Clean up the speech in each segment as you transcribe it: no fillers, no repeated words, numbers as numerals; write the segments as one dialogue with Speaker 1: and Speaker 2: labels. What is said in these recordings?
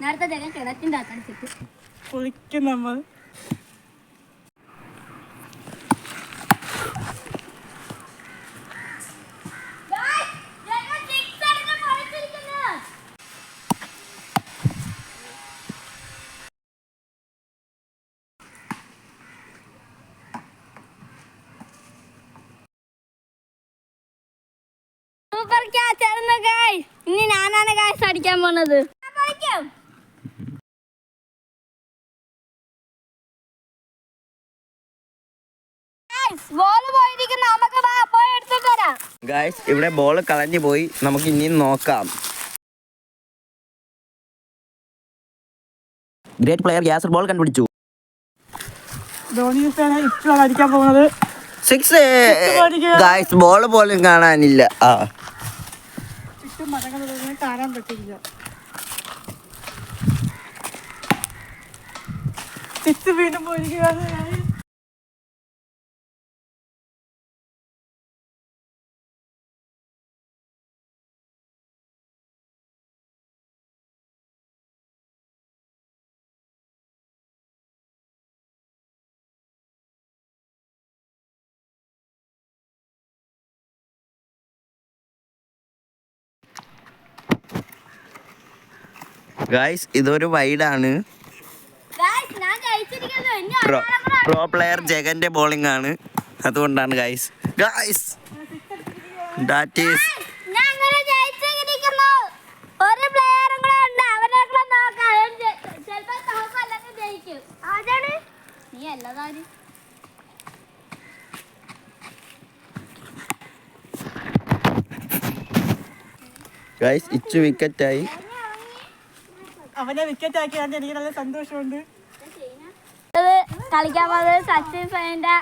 Speaker 1: നേരത്തെ ജഗൻ കിണറ്റിൻ്റെ അകത്തടിച്ചിട്ട്
Speaker 2: കുളിക്കും നമ്മൾ.
Speaker 1: സൂപ്പർ ക്യാച്ച് ആയിരുന്നു ഗൈസ്. ഇനി ഞാനാണ് ഗൈസ് അടിക്കാൻ പോണത്.
Speaker 3: ഗൈസ് ഇവിടെ ബോൾ കളഞ്ഞു പോയി, നമുക്ക് ഇനിയും നോക്കാം. ഗ്രേറ്റ് പ്ലെയർ യാസർ ബോൾ കണ്ടുപിടിച്ചു.
Speaker 2: ധോണി ഇപ്പോഴാണ് അടിക്കാൻ പോകുന്നത്.
Speaker 3: 6. ഗൈസ് ബോൾ പോലും കാണാനില്ല.
Speaker 2: ചുറ്റും മരങ്ങൾ കാണാൻ പറ്റില്ല. 6 വീണ്ടും പോയിരിക്കുകയാണ്.
Speaker 3: ഗൈസ് ഇതൊരു വൈഡാണ്. പ്രോ പ്ലെയർ ജഗന്റെ ബോളിംഗ് ആണ്, അതുകൊണ്ടാണ് guys. Guys that is guys Ichu വിക്കറ്റായി.
Speaker 2: അവനെ വിക്കറ്റ് ആക്കിയാൽ എനിക്ക് നല്ല സന്തോഷമുണ്ട്.
Speaker 1: കളിക്കാൻ പോകുന്നത് സച്ചിൻ ഫാൻ്റെ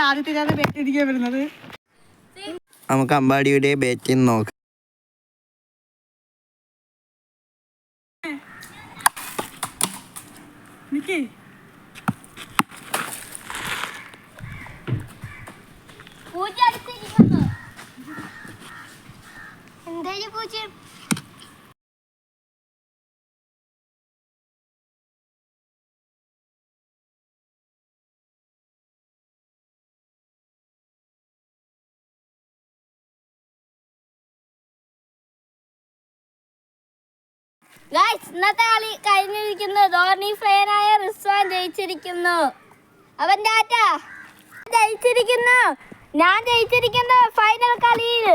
Speaker 2: ആദ്യത്തിലാണ് ബാറ്റ് ഇരിക്കാൻ വരുന്നത്.
Speaker 3: നമുക്ക് അമ്പാടിയുടെ ബാറ്റിംഗ് നോക്കാം.
Speaker 1: എന്തായാലും പൂജ്യം. ഇന്നത്തെ കളി കഴിഞ്ഞിരിക്കുന്നു. ധോണി ഫാനായ റിസ്വാൻ ജയിച്ചിരിക്കുന്നു. അവൻ ജയിച്ചിരിക്കുന്നു. ഞാൻ ജയിച്ചിരിക്കുന്നു ഫൈനൽ കളിയിൽ.